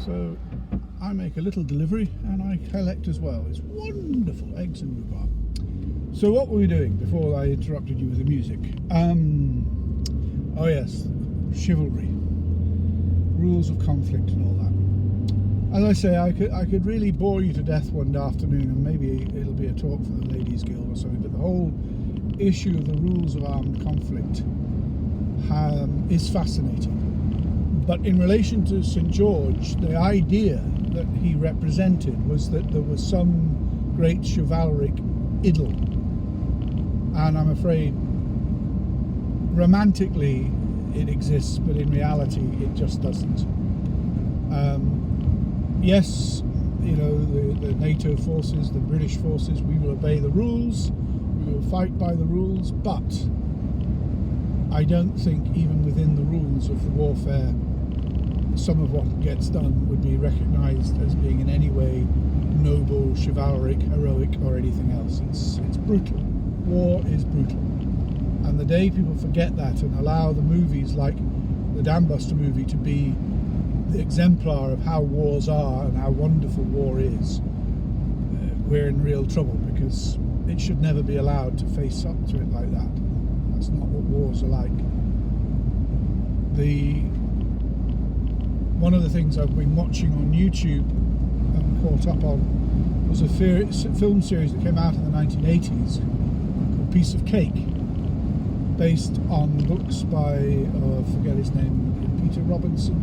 So I make a little delivery and I collect as well. It's wonderful, eggs and rhubarb. So what were we doing before I interrupted you with the music? Oh yes, chivalry, rules of conflict and all that. As I say, I could really bore you to death one afternoon, and maybe it'll be a talk for the Ladies Guild or something, but the whole issue of the rules of armed conflict is fascinating. But in relation to St. George, the idea that he represented was that there was some great chivalric idyll. And I'm afraid romantically it exists, but in reality it just doesn't. Yes, you know, the NATO forces, the British forces, we will obey the rules, we will fight by the rules, but I don't think even within the rules of the warfare some of what gets done would be recognised as being in any way noble, chivalric, heroic or anything else. It's brutal. War is brutal. And the day people forget that and allow the movies like the Dam Buster movie to be the exemplar of how wars are and how wonderful war is, we're in real trouble, because it should never be allowed to face up to it like that. That's not what wars are like. One of the things I've been watching on YouTube and caught up on was a film series that came out in the 1980s called Piece of Cake, based on books by, I forget his name, Peter Robertson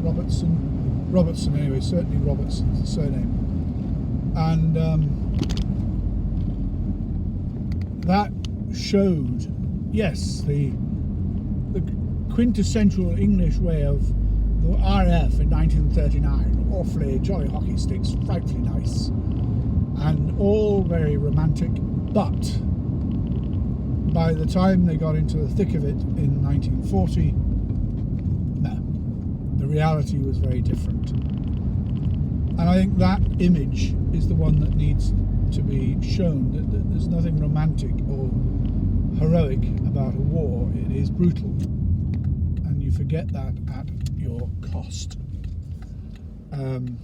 anyway, certainly Robertson's the surname. And that showed, yes, the quintessential English way of the RAF in 1939, awfully jolly hockey sticks, frightfully nice, and all very romantic, but by the time they got into the thick of it in 1940, no, the reality was very different. And I think that image is the one that needs to be shown, that there's nothing romantic or heroic about a war. It is brutal, and you forget that at your cost. And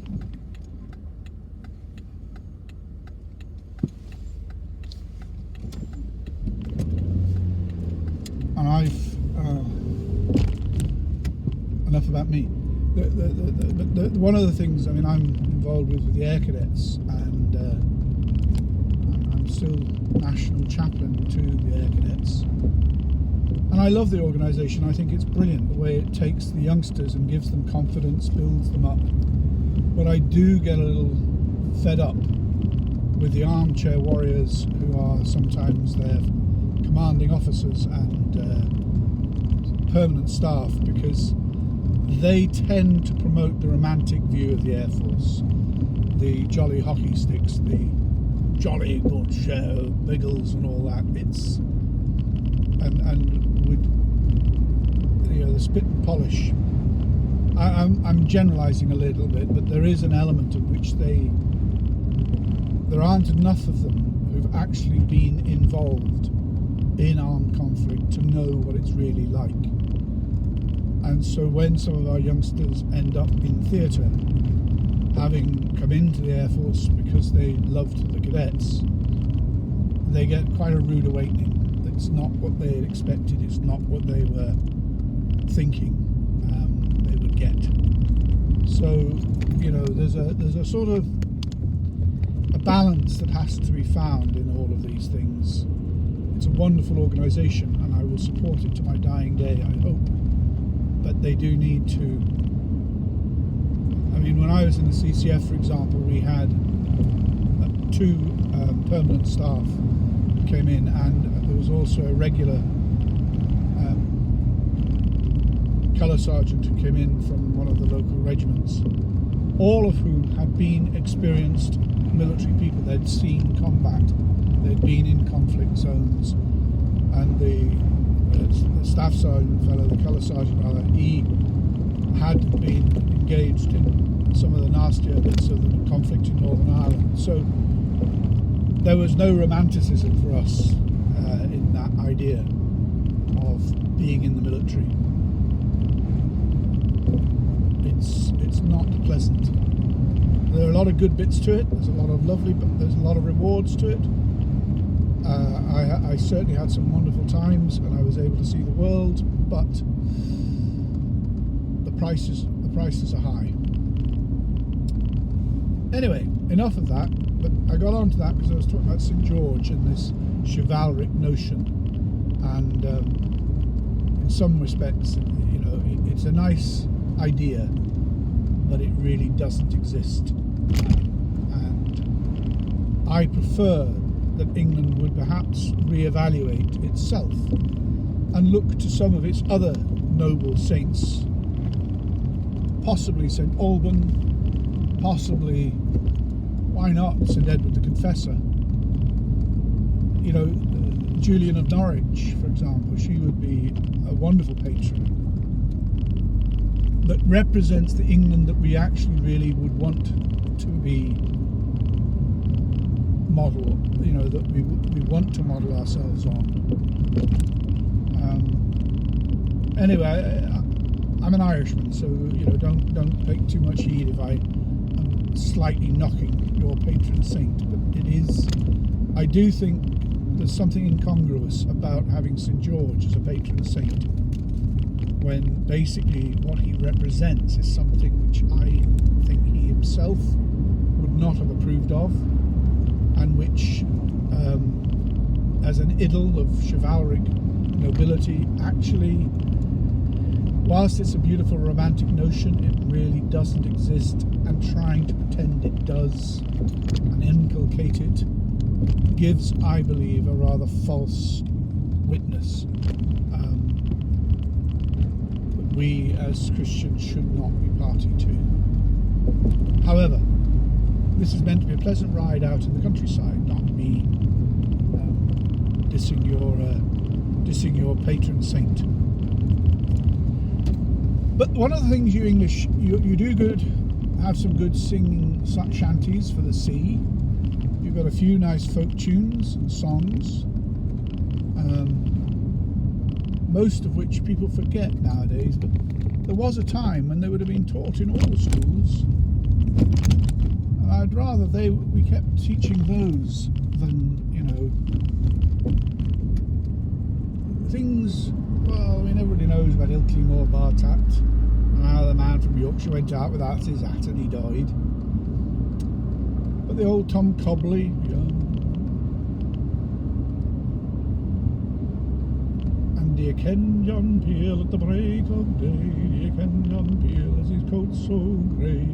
enough about me. One of the things, I mean, I'm involved with the Air Cadets, and I'm still national chaplain to the Air Cadets. And I love the organisation. I think it's brilliant the way it takes the youngsters and gives them confidence, builds them up. But I do get a little fed up with the armchair warriors who are sometimes their commanding officers and permanent staff, because they tend to promote the romantic view of the Air Force. The jolly hockey sticks, the jolly good show, Biggles and all that. It's and would, you know, the spit and polish. I'm generalising a little bit, but there is an element in which there aren't enough of them who've actually been involved in armed conflict to know what it's really like. And so when some of our youngsters end up in theatre, having come into the Air Force because they loved the cadets, they get quite a rude awakening. It's not what they had expected, it's not what they were thinking they would get. So, you know, there's a sort of a balance that has to be found in all of these things. It's a wonderful organisation, and I will support it to my dying day, I hope. But they do need to. I mean, when I was in the CCF, for example, we had two permanent staff who came in, and there was also a regular colour sergeant who came in from one of the local regiments, all of whom had been experienced military people. They'd seen combat, they'd been in conflict zones, and the staff sergeant fellow, the colour sergeant rather, he had been engaged in some of the nastier bits of the conflict in Northern Ireland. So there was no romanticism for us in that idea of being in the military. it's not pleasant. There are a lot of good bits to it. There's a lot of there's a lot of rewards to it. I certainly had some wonderful times, and I was able to see the world, but the prices are high. Anyway, enough of that. But I got onto that because I was talking about St. George and this chivalric notion, and in some respects, it's a nice idea, but it really doesn't exist. And I prefer that England would perhaps reevaluate itself and look to some of its other noble saints, possibly St. Alban, possibly, why not, St. Edward the Confessor. Julian of Norwich, for example, she would be a wonderful patron that represents the England that we actually really would want to be model, that we want to model ourselves on. Anyway, I'm an Irishman, so don't take too much heed if I am slightly knocking your patron saint, but I do think there's something incongruous about having St. George as a patron saint, when basically what he represents is something which I think he himself would not have approved of, and which, as an idyll of chivalric nobility, actually, whilst it's a beautiful romantic notion, it really doesn't exist, and trying to pretend it does and inculcate it gives, I believe, a rather false witness. That we as Christians should not be party to. However, this is meant to be a pleasant ride out in the countryside, not me dissing your patron saint. But one of the things you English, you do have some good singing shanties for the sea. You've got a few nice folk tunes and songs, most of which people forget nowadays, but there was a time when they would have been taught in all the schools. And I'd rather we kept teaching those than, things. Well, everybody knows about Ilkley Moor Bartat, and how the man from Yorkshire went out without his hat and he died. But the old Tom Cobley, and do you ken John Peel at the break of day? Do you ken John Peel as his coat so grey?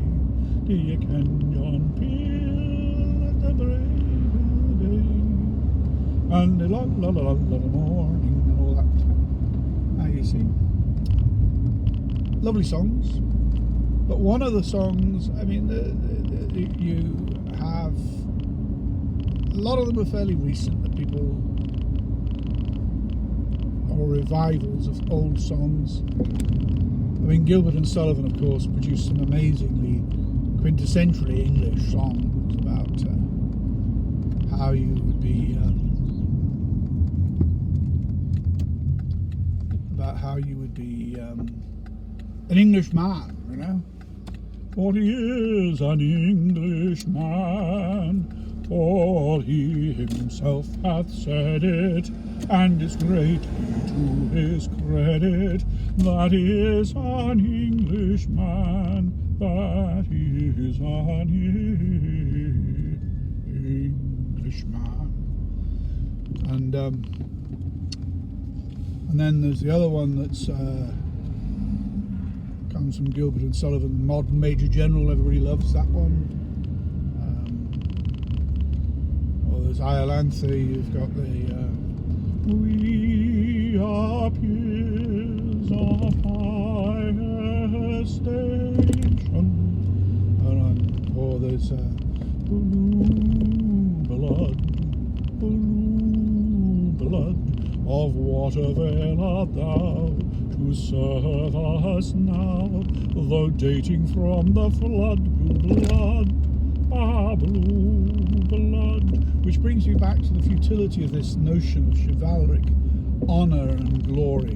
Do you ken John Peel at the break of day? And the morning and all that. You see, lovely songs, but one of the songs, you have a lot of them are fairly recent, that people, or revivals of old songs. Gilbert and Sullivan, of course, produced some amazingly quintessentially English songs about how you would be an Englishman, 'For he is an Englishman, for he himself hath said it, and is greatly to his credit, that he is an Englishman, that he is an Englishman. And then there's the other one that's comes from Gilbert and Sullivan, Modern Major General. Everybody loves that one. Or there's Iolanthe. You've got the We are peers of higher station. Or there's Blue blood of water veil art thou to serve us now, though dating from the flood. Blue blood, which brings me back to the futility of this notion of chivalric honour and glory.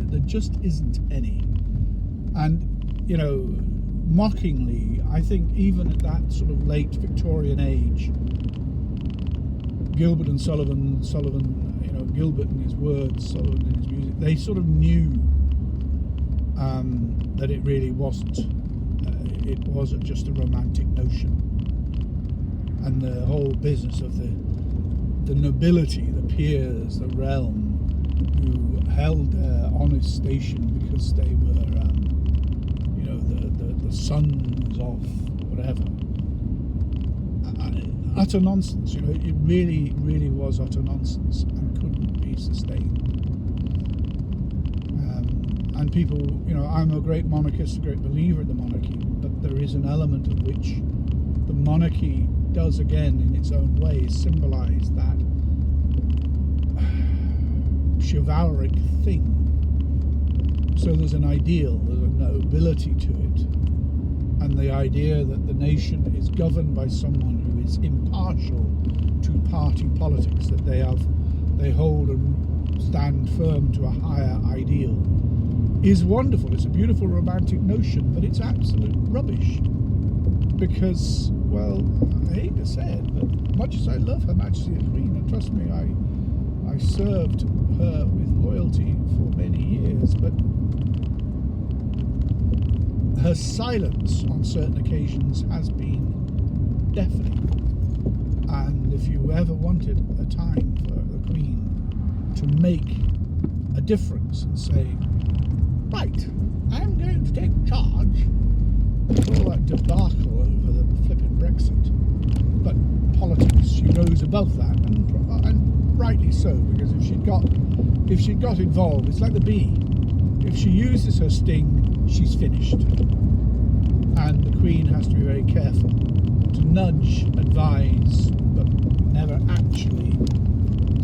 There just isn't any. And mockingly, I think even at that sort of late Victorian age, Gilbert and Sullivan, Gilbert in his words, Sullivan in his music, they sort of knew that it really wasn't. It wasn't just a romantic notion. And the whole business of the nobility, the peers, the realm, who held their honest station because they were, the sons of whatever. Utter nonsense. It really, really was utter nonsense and couldn't be sustained. And people, I'm a great monarchist, a great believer in the monarchy, but there is an element of which the monarchy does, again, in its own way, symbolize that chivalric thing. So there's an ideal, there's a nobility to it, and the idea that the nation is governed by someone who is impartial to party politics, that they hold and stand firm to a higher ideal, is wonderful. It's a beautiful romantic notion, but it's absolute rubbish. Because, well, I hate to say it, but much as I love Her Majesty the Queen, and trust me, I served her with loyalty for many years, but her silence on certain occasions has been deafening. And if you ever wanted a time for the Queen to make a difference and say, right, I'm going to take charge, all that debacle over the flipping Brexit, but politics, she rose above that, and rightly so, because if she'd got involved, it's like the bee. If she uses her sting, she's finished. And the Queen has to be very careful to nudge, advise, but never actually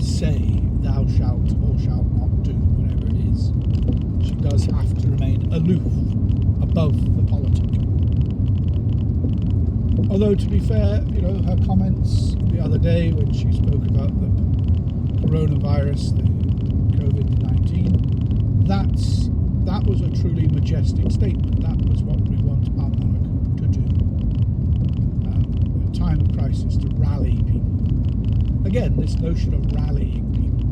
say thou shalt or shalt not do, whatever it is. She does have to remain aloof, above the politic. Although, to be fair, her comments the other day when she spoke about the coronavirus, the COVID-19, that was a truly majestic statement. That was what we want our monarch to do. At a time of crisis, to rally people. Again, this notion of rallying people,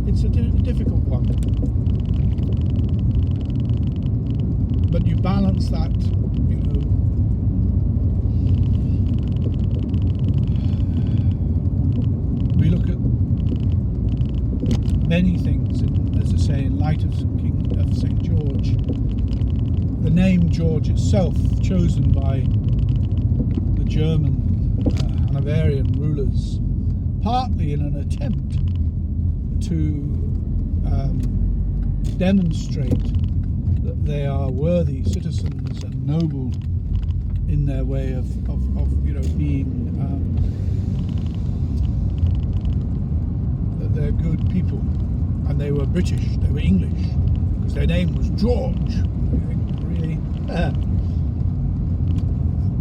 it's a difficult one. But you balance that, we look at many things, as I say, in light of St. George. The name George itself, chosen by the German Hanoverian rulers, partly in an attempt to demonstrate that they are worthy citizens and noble in their way of being, that they're good people, and they were British, they were English, because their name was George. Really?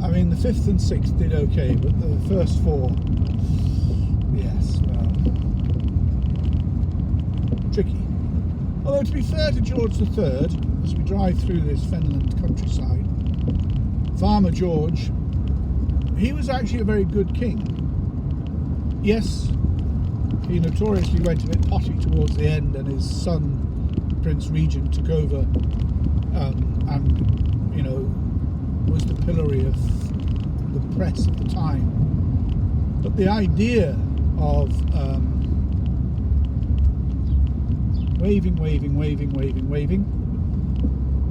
I mean, the 5th and 6th did okay, but the first 4, yes, well, tricky. Although, to be fair to George III, as we drive through this Fenland countryside, Farmer George, he was actually a very good king. Yes, he notoriously went a bit potty towards the end, and his son, Prince Regent, took over and was the pillory of the press at the time. But the idea of waving,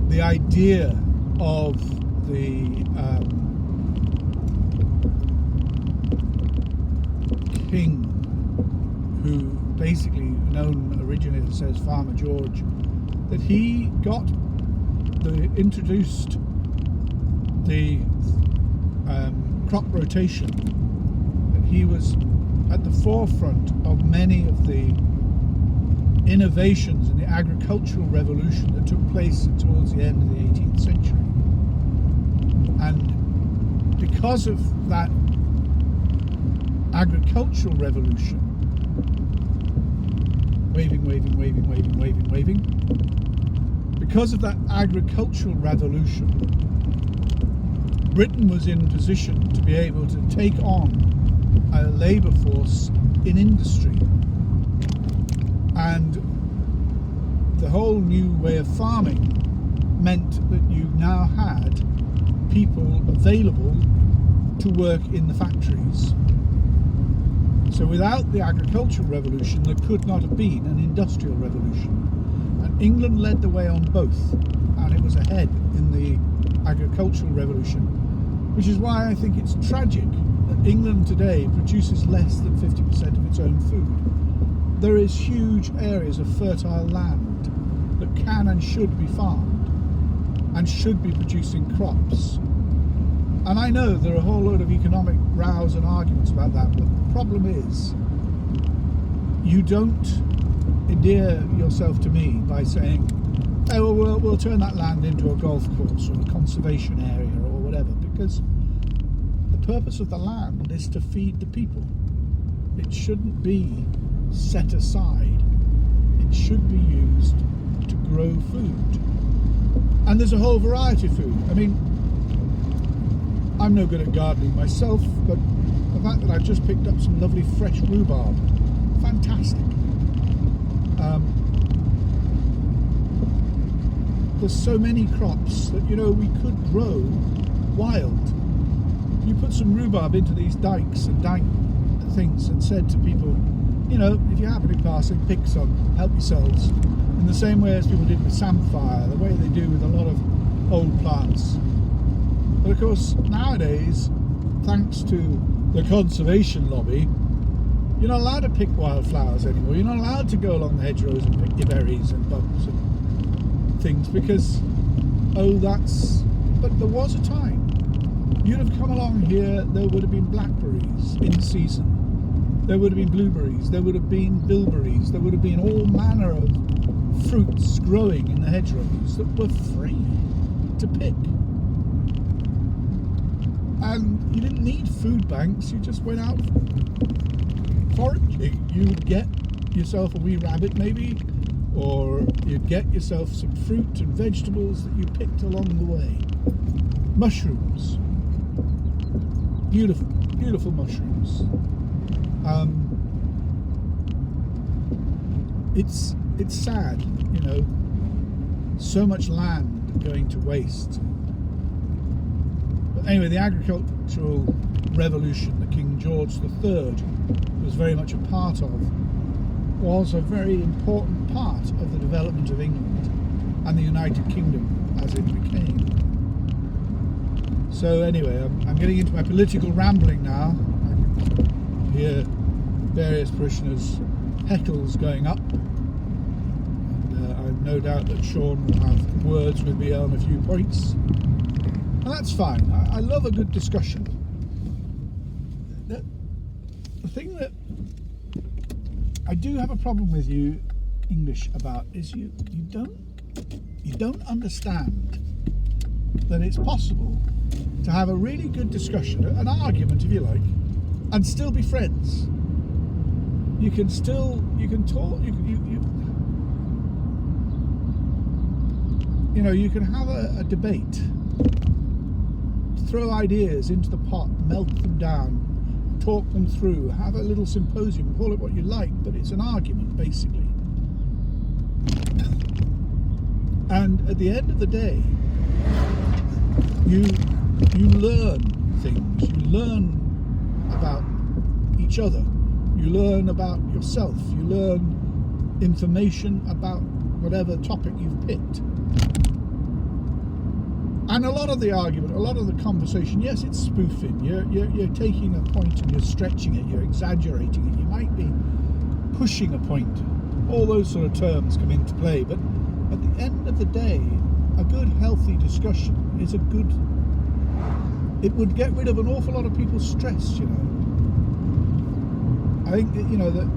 the idea of the king, who basically known originally as Farmer George, that he introduced the crop rotation, that he was at the forefront of many of the innovations in the agricultural revolution that took place towards the end of the 18th century. And because of that agricultural revolution, waving, because of that agricultural revolution, Britain was in position to be able to take on a labour force in industry. And the whole new way of farming meant that you now had people available to work in the factories. So without the agricultural revolution, there could not have been an industrial revolution. And England led the way on both, and it was ahead in the agricultural revolution, which is why I think it's tragic that England today produces less than 50% of its own food. There is huge areas of fertile land that can and should be farmed and should be producing crops. And I know there are a whole load of economic rows and arguments about that, but the problem is you don't endear yourself to me by saying, oh, well, we'll turn that land into a golf course or a conservation area or whatever, because the purpose of the land is to feed the people. It shouldn't be set aside. It should be used to grow food. And there's a whole variety of food. I mean, I'm no good at gardening myself, but the fact that I've just picked up some lovely fresh rhubarb, fantastic. There's so many crops that, you know, we could grow wild. You put some rhubarb into these dikes and dank things and said to people, you know, if you happen to be passing, pick some, help yourselves. In the same way as people did with samphire, the way they do with a lot of old plants. But of course, nowadays, thanks to the conservation lobby, you're not allowed to pick wildflowers anymore. You're not allowed to go along the hedgerows and pick your berries and bugs and things because, but there was a time. You'd have come along here, there would have been blackberries in season. There would have been blueberries, there would have been bilberries, there would have been all manner of fruits growing in the hedgerows that were free to pick. And you didn't need food banks, you just went out foraging. You would get yourself a wee rabbit maybe, or you'd get yourself some fruit and vegetables that you picked along the way. Mushrooms. Beautiful, beautiful mushrooms. It's sad, you know, so much land going to waste. But anyway, the agricultural revolution that King George III was very much a part of was a very important part of the development of England and the United Kingdom as it became. So anyway, I'm getting into my political rambling now. I can hear various parishioners' heckles going up. I've no doubt that Sean will have words with me on a few points. And that's fine. I love a good discussion. The thing that I do have a problem with you English about is you don't understand that it's possible to have a really good discussion, an argument if you like, and still be friends. You can talk, you can have a debate, throw ideas into the pot, melt them down, talk them through, have a little symposium, call it what you like, but it's an argument basically. And at the end of the day, you learn things, you learn about each other, you learn about yourself, you learn information about whatever topic you've picked. And a lot of the argument, a lot of the conversation, yes, it's spoofing. You're taking a point and you're stretching it, you're exaggerating it, you might be pushing a point. All those sort of terms come into play, but at the end of the day, a good, healthy discussion is it would get rid of an awful lot of people's stress, you know. I think, that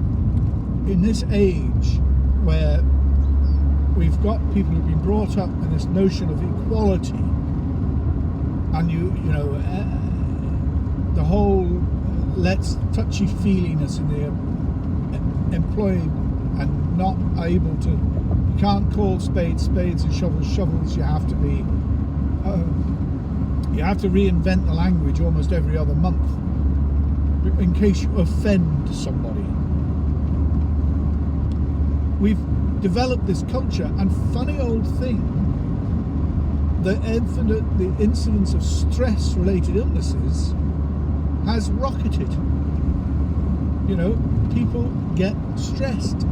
in this age where we've got people who've been brought up in this notion of equality, and the whole let's touchy-feeliness in the employed and not able to You can't call spades spades and shovels shovels. You have to reinvent the language almost every other month in case you offend somebody. We've developed this culture, and funny old thing, the incidence of stress-related illnesses has rocketed. You know, people get stressed.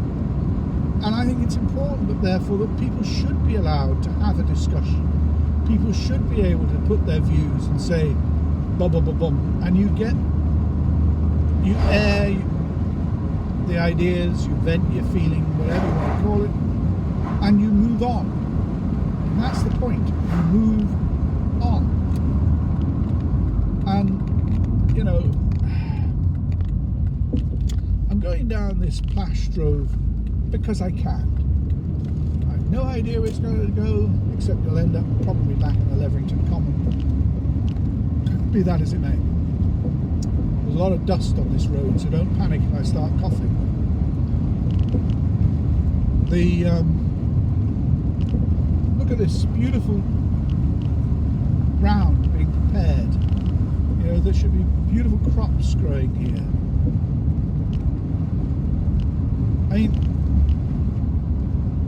And I think it's important that therefore that people should be allowed to have a discussion. People should be able to put their views and say, bum, bum, bum, bum. And you air the ideas, you vent your feeling, whatever you want to call it, and you move on. And that's the point. You move on. And, you know, I'm going down this Plash Drove because I can. I have no idea where it's going to go, except you'll end up probably back in the Leverington Common. Be that as it may. There's a lot of dust on this road, so don't panic if I start coughing. Look at this beautiful ground being prepared. You know, there should be beautiful crops growing here. I mean,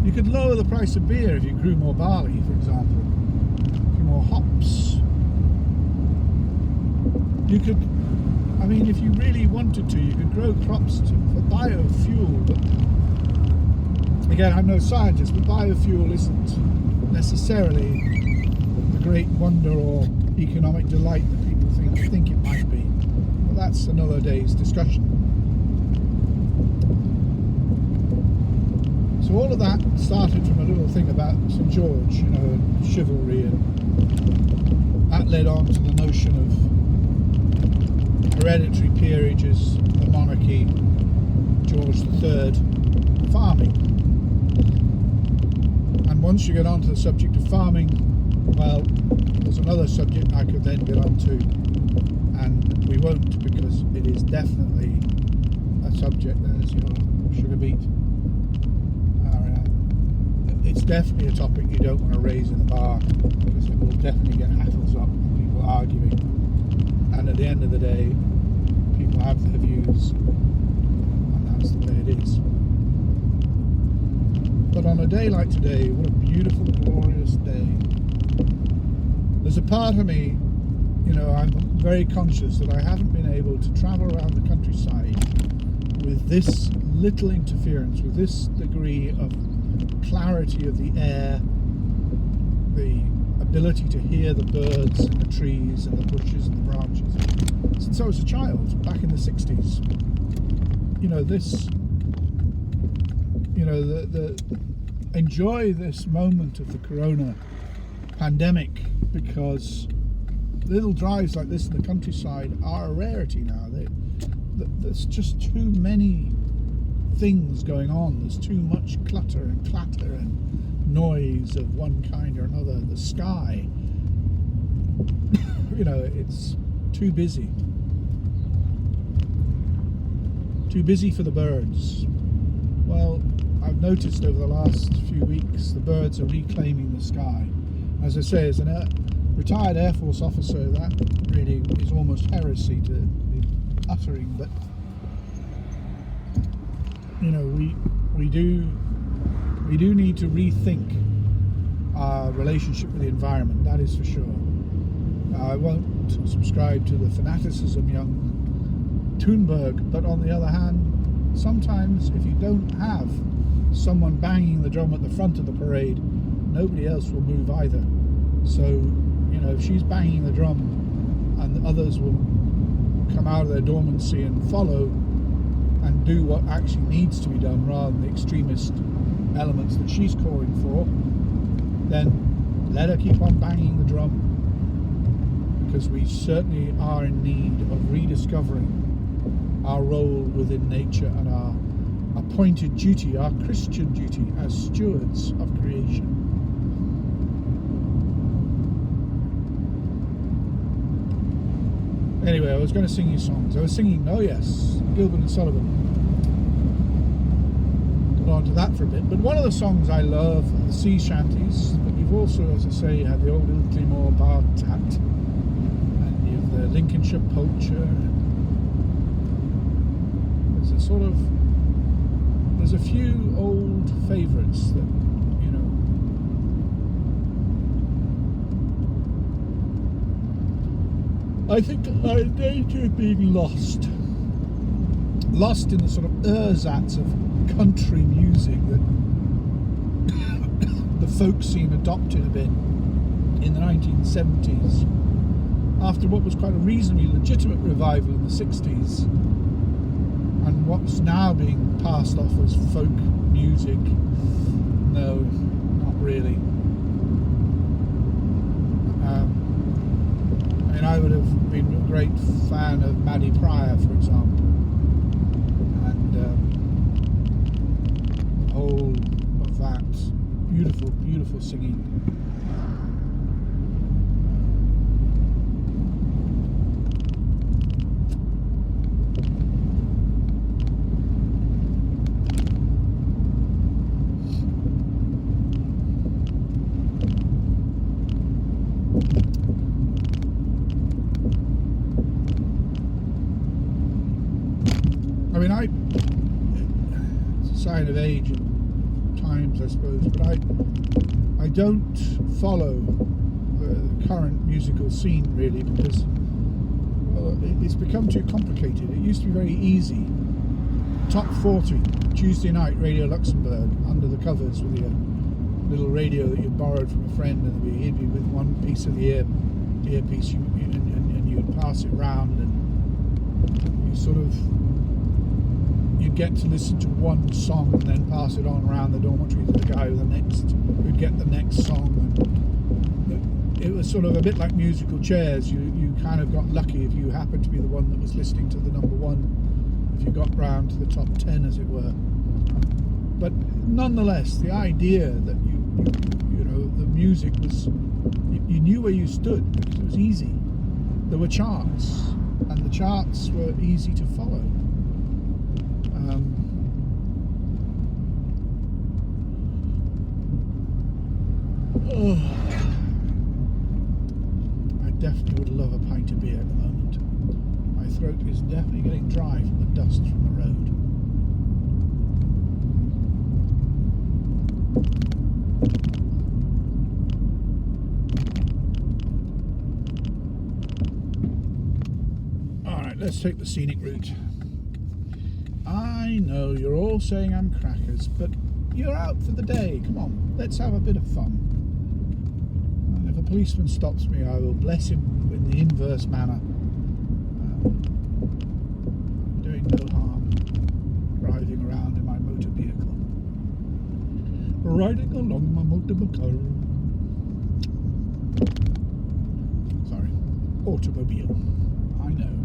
you could lower the price of beer if you grew more barley, for example, more hops. You could, I mean, if you really wanted to, you could grow crops for biofuel. But again, I'm no scientist, but biofuel isn't necessarily the great wonder or economic delight that people think it might be. But that's another day's discussion. So all of that started from a little thing about St. George, you know, chivalry, and that led on to the notion of hereditary peerages, the monarchy, George III, farming. And once you get onto the subject of farming, well, there's another subject I could then get onto, and we won't, because it is definitely a subject that is your sugar beet. It's definitely a topic you don't want to raise in the bar, because it will definitely get hackles up and people arguing. And at the end of the day, people have their views, and that's the way it is. But on a day like today, what a beautiful, glorious day. There's a part of me, you know, I'm very conscious that I haven't been able to travel around the countryside with this little interference, with this degree of clarity of the air, the ability to hear the birds and the trees and the bushes and the branches, since I was a child back in the 60s. You know, this, you know, the enjoy this moment of the corona pandemic, because little drives like this in the countryside are a rarity now. There's just too many things going on. There's too much clutter and clatter and noise of one kind or another. The sky, you know, it's too busy for the birds. Well, I've noticed over the last few weeks the birds are reclaiming the sky. As I say, as a retired Air Force officer, that really is almost heresy to be uttering, but you know, we do need to rethink our relationship with the environment, that is for sure. I won't subscribe to the fanaticism young Thunberg, but on the other hand, sometimes if you don't have someone banging the drum at the front of the parade, nobody else will move either. So, you know, if she's banging the drum, and the others will come out of their dormancy and follow and do what actually needs to be done rather than the extremist elements that she's calling for, then let her keep on banging the drum, because we certainly are in need of rediscovering our role within nature and our appointed duty, our Christian duty as stewards of creation. Anyway, I was going to sing you songs. I was singing, oh yes, Gilbert and Sullivan. on to that for a bit. But one of the songs I love are the sea shanties. But you've also, as I say, had the old Ilkley Bar Tat, and you've the Lincolnshire Poacher. There's a sort of, there's a few old favourites that, you know, I think are in danger of being lost in the sort of ersatz of country music that the folk scene adopted a bit in the 1970s after what was quite a reasonably legitimate revival in the 60s, and what's now being passed off as folk music. No, not really. I mean, I would have been a great fan of Maddie Pryor, for example, and the whole of that beautiful, beautiful singing. I mean, it's a sign of age and times, I suppose, but I don't follow the current musical scene really, because, well, it's become too complicated. It used to be very easy. Top 40, Tuesday night, Radio Luxembourg, under the covers with your little radio that you borrowed from a friend, and he'd be with one piece of the earpiece, and you'd pass it round, and you sort of, you'd get to listen to one song and then pass it on around the dormitory to the guy with the next, who'd get the next song. And it was sort of a bit like musical chairs. You kind of got lucky if you happened to be the one that was listening to the number one, if you got round to the top 10, as it were. But nonetheless, the idea that you know, the music was, you knew where you stood because it was easy. There were charts, and the charts were easy to follow. I definitely would love a pint of beer at the moment. My throat is definitely getting dry from the dust from the road. Alright, let's take the scenic route. I know you're all saying I'm crackers, but you're out for the day. Come on, let's have a bit of fun. And if a policeman stops me, I will bless him in the inverse manner. Doing no harm, driving around in my motor vehicle. Riding along my motorcycle. Sorry, automobile. I know.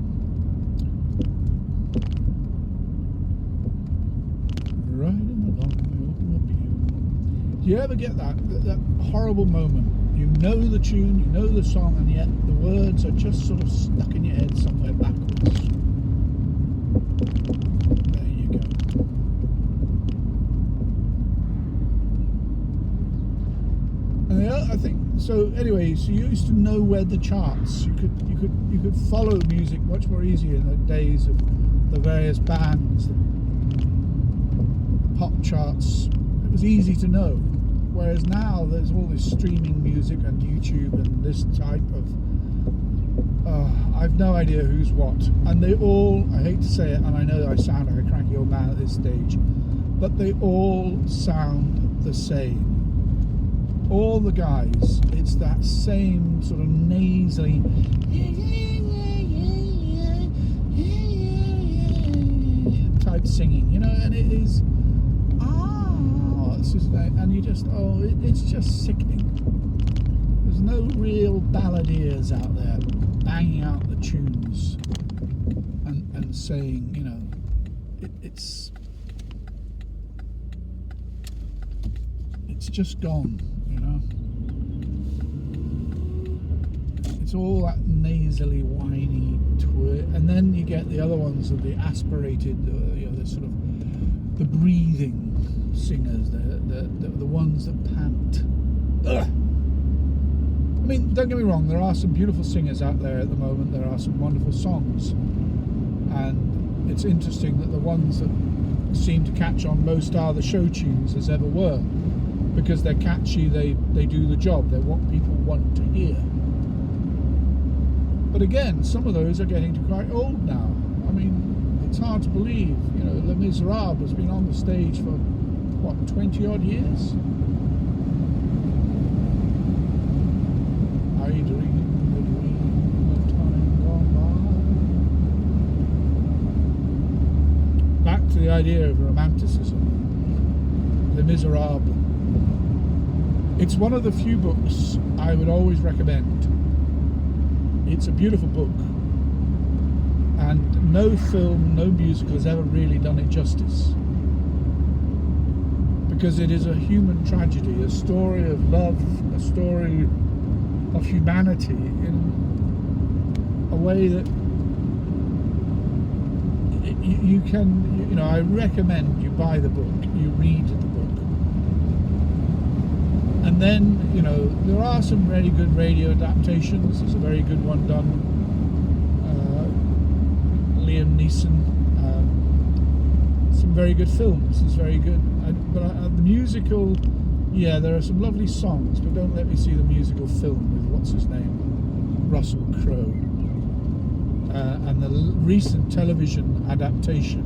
Riding along my automobile. Do you ever get that horrible moment? You know the tune, you know the song, and yet the words are just sort of stuck in your head somewhere backwards. There you go. And I think so. Anyway, so you used to know where the charts. You could follow music much more easier in the days of the various bands, the pop charts. It was easy to know. Whereas now there's all this streaming music and YouTube and this type of I've no idea who's what, and they all, I hate to say it, and I know I sound like a cranky old man at this stage, but they all sound the same. All the guys, it's that same sort of nasally type singing, you know, and it is and you just, it's just sickening. There's no real balladeers out there banging out the tunes and saying, you know, it's just gone, you know. It's all that nasally, whiny twit, and then you get the other ones of the aspirated, you know, the sort of the breathing. singers, the ones that pant. Ugh. I mean, don't get me wrong, there are some beautiful singers out there at the moment, there are some wonderful songs, and it's interesting that the ones that seem to catch on most are the show tunes as ever were, because they're catchy, they do the job, they're what people want to hear. But again, some of those are getting to quite old now. I mean, it's hard to believe, you know, Les Miserables has been on the stage for, what, 20 odd years? Are you dreaming the dream of time gone by? Back to the idea of romanticism. Les Miserables. It's one of the few books I would always recommend. It's a beautiful book, and no film, no musical has ever really done it justice, because it is a human tragedy, a story of love, a story of humanity in a way that you can, you know, I recommend you buy the book, you read the book. And then, you know, there are some really good radio adaptations. There's a very good one done. Liam Neeson. Some very good films. It's very good. But the musical, yeah, there are some lovely songs, but don't let me see the musical film with what's his name, Russell Crowe. And the recent television adaptation.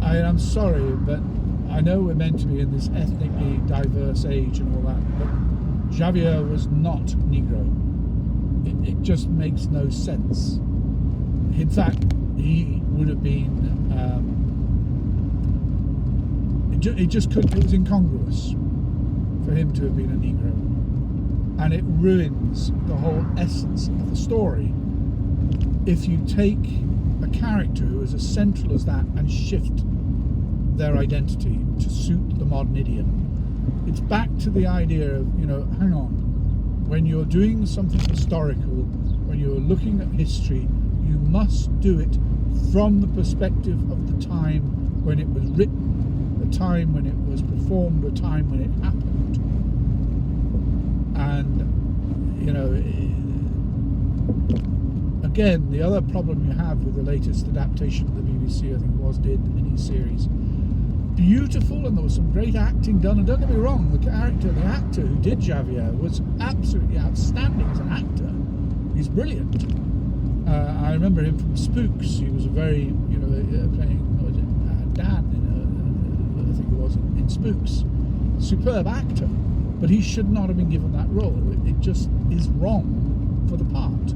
I'm sorry, but I know we're meant to be in this ethnically diverse age and all that, but Javier was not Negro. It just makes no sense. In fact, he would have been. It just couldn't. It was incongruous for him to have been a Negro, and it ruins the whole essence of the story if you take a character who is as central as that and shift their identity to suit the modern idiom. It's back to the idea of, you know, hang on, when you're doing something historical, when you're looking at history, you must do it from the perspective of the time when it was written, the time when it was performed, the time when it happened. And, you know, again, the other problem you have with the latest adaptation of the BBC, I think it was, did, the mini-series, beautiful, and there was some great acting done, and don't get me wrong, the actor who did Javier was absolutely outstanding as an actor. He's brilliant. I remember him from Spooks. He was a very, you know, playing, what was it, Dan, I think it was, in Spooks. Superb actor, but he should not have been given that role. It just is wrong for the part.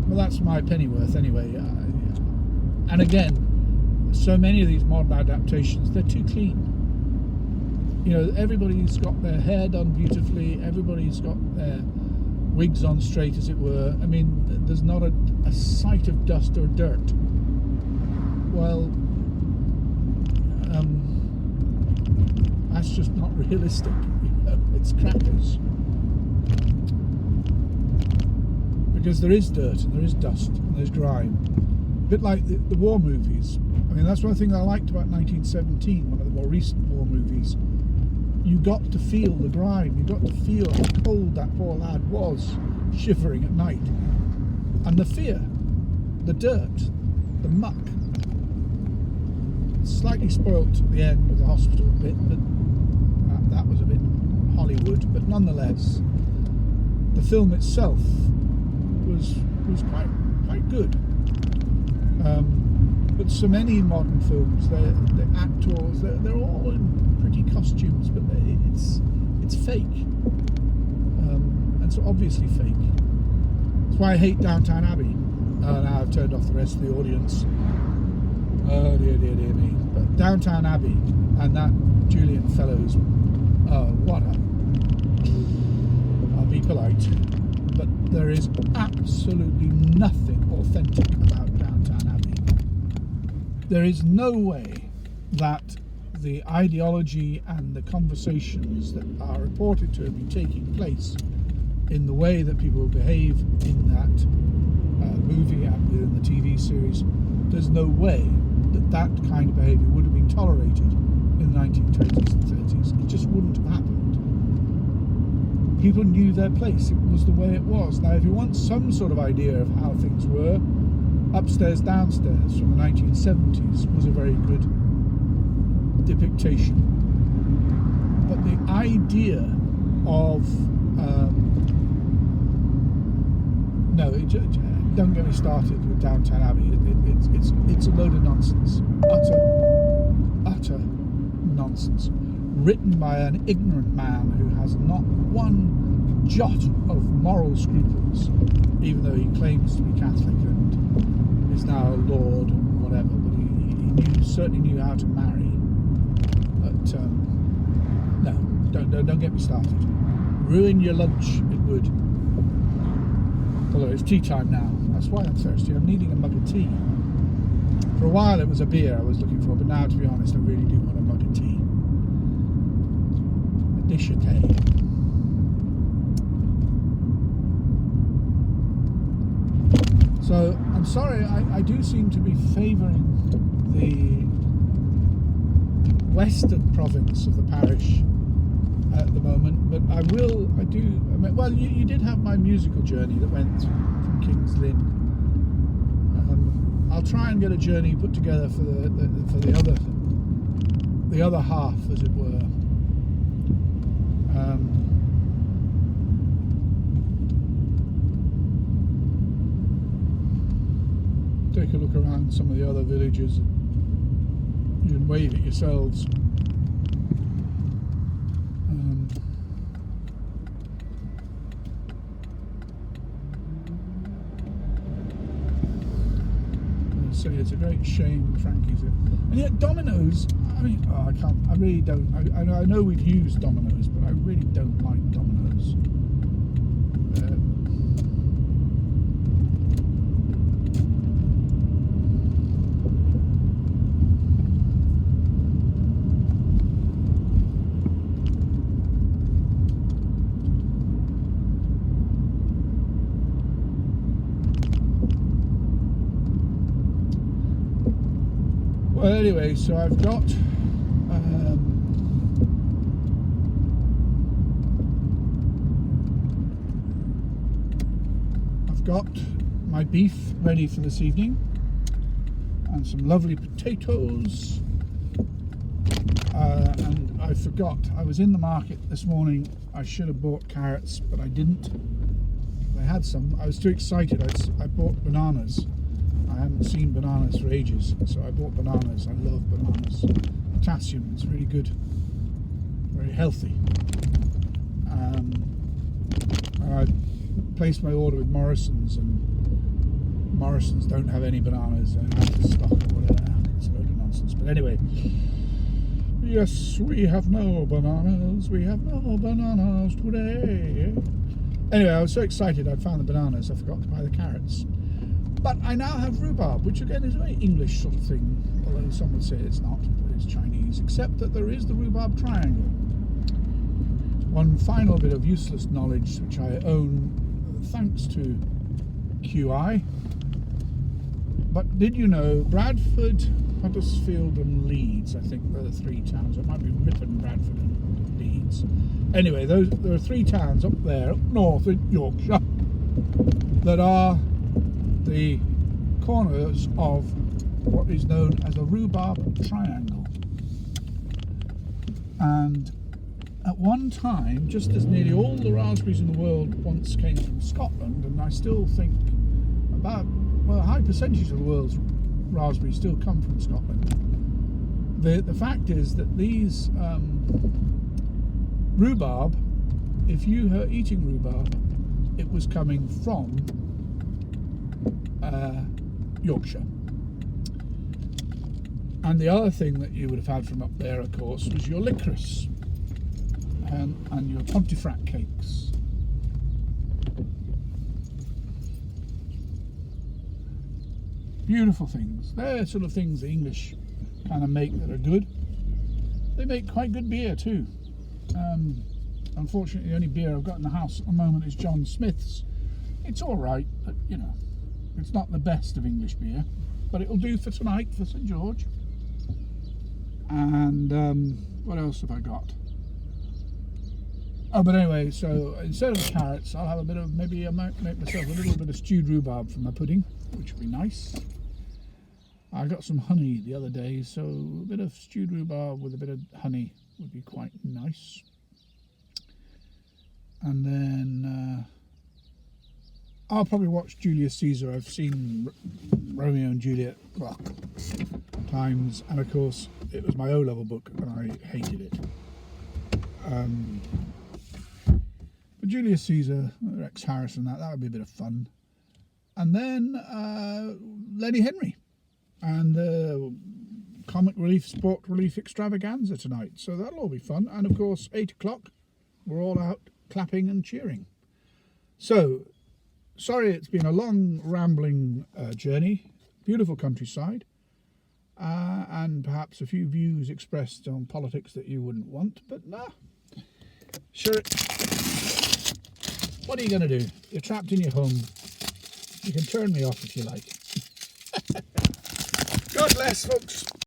Well, that's my pennyworth anyway. And again, so many of these modern adaptations, they're too clean. You know, everybody's got their hair done beautifully, everybody's got their wigs on straight, as it were. I mean, there's not a sight of dust or dirt. Well, that's just not realistic. You know, it's crackers. Because there is dirt and there is dust and there's grime. A bit like the war movies. I mean, that's one thing I liked about 1917, one of the more recent war movies. You got to feel the grime, you got to feel how cold that poor lad was, shivering at night. And the fear, the dirt, the muck. Slightly spoilt at the end of the hospital bit, but that was a bit Hollywood, but nonetheless, the film itself was quite good. But so many modern films, the actors, they're all in pretty costumes, but it's fake. And so obviously fake. That's why I hate Downton Abbey. Now I've turned off the rest of the audience. Oh dear me. But Downton Abbey and that Julian Fellows, what a... I'll be polite. But there is absolutely nothing authentic about Downton Abbey. There is no way that the ideology and the conversations that are reported to have been taking place in the way that people behave in that movie and within the TV series, there's no way that kind of behaviour would have been tolerated in the 1920s and 30s. It just wouldn't have happened. People knew their place. It was the way it was. Now, if you want some sort of idea of how things were, Upstairs, Downstairs from the 1970s was a very good depiction. But the idea of don't get me started with Downton Abbey. It's a load of nonsense, utter nonsense, written by an ignorant man who has not one jot of moral scruples, even though he claims to be Catholic and is now a lord and whatever. But he certainly knew how to marry. But no, don't get me started. Ruin your lunch, it would. Although it's tea time now, that's why I'm thirsty. I'm needing a mug of tea. For a while it was a beer I was looking for, but now, to be honest, I really do want a mug of tea. A dish of tea. So, I'm sorry, I do seem to be favouring the western province of the parish at the moment, but well, you did have my musical journey that went from King's Lynn. I'll try and get a journey put together for the other half, as it were. Take a look around some of the other villages. You can wave at yourselves. It's a great shame Frankie's here. And yet Domino's, I mean, I really don't, I know we've used Domino's, but I really don't like Domino's. Well, anyway, so I've got my beef ready for this evening, and some lovely potatoes. And I forgot, I was in the market this morning. I should have bought carrots, but I didn't. I had some. I was too excited. I bought bananas. I haven't seen bananas for ages, so I bought bananas. I love bananas. Potassium, it's really good, very healthy. I placed my order with Morrison's, and Morrison's don't have any bananas. They're out of stock or whatever. It's a load of nonsense. But anyway, yes, we have no bananas. We have no bananas today. Anyway, I was so excited I found the bananas, I forgot to buy the carrots. But I now have rhubarb, which again is a very English sort of thing, although some would say it's not, but it's Chinese, except that there is the rhubarb triangle. One final bit of useless knowledge which I own thanks to QI. But did you know Bradford, Huddersfield and Leeds, I think they're the three towns. It might be Ripon, Bradford and Leeds. Anyway, there are three towns up there, up north in Yorkshire, that are the corners of what is known as a rhubarb triangle. And at one time, just as nearly all the raspberries in the world once came from Scotland, and I still think about, well, a high percentage of the world's raspberries still come from Scotland. The fact is that these rhubarb, if you were eating rhubarb, it was coming from Yorkshire. And the other thing that you would have had from up there, of course, was your licorice and your Pontefract cakes. Beautiful things. They're sort of things the English kind of make that are good. They make quite good beer too. Unfortunately, the only beer I've got in the house at the moment is John Smith's. It's all right, but you know, it's not the best of English beer. but it'll do for tonight for St George. And what else have I got? Oh, but anyway, so instead of the carrots, I'll have a bit of, maybe I might make myself a little bit of stewed rhubarb for my pudding, which would be nice. I got some honey the other day, so a bit of stewed rhubarb with a bit of honey would be quite nice. And then I'll probably watch Julius Caesar. I've seen Romeo and Juliet times, and of course it was my O-level book and I hated it. But Julius Caesar, Rex Harrison, that would be a bit of fun. And then Lenny Henry and the Comic Relief Sport Relief Extravaganza tonight, so that'll all be fun. And of course 8 o'clock we're all out clapping and cheering. So sorry it's been a long rambling journey, beautiful countryside, and perhaps a few views expressed on politics that you wouldn't want, but nah, sure, what are you going to do? You're trapped in your home. You can turn me off if you like. God bless, folks.